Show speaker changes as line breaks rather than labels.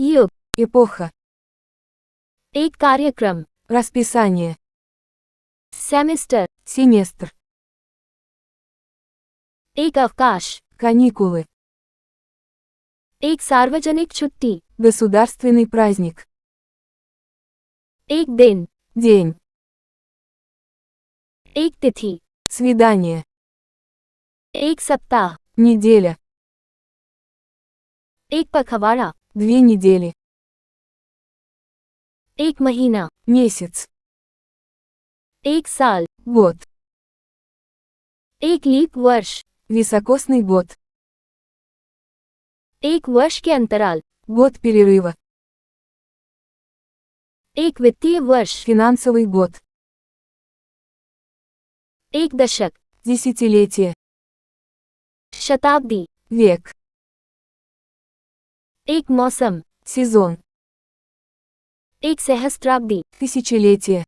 युग,
эпоха,
एक कार्यक्रम,
расписание,
सेमेस्टर,
семестр,
एक अवकाश,
каникулы,
एक सार्वजनिक छुट्टी,
государственный праздник,
एक दिन,
день,
एक तिथि,
свидание,
एक सप्ताह,
неделя,
एक पखवाड़ा,
2 недели,
एक महीना,
месяц,
एक साल,
год,
एक लीप वर्ष,
високосный год,
एक वर्ष के अंतराल,
год перерыва,
एक वित्तीय वर्ष,
финансовый год,
एक दशक,
десятилетие,
शताब्दी,
век,
एक मौसम,
сезон,
एक सहस्त्राब्दी,
тысячелетие,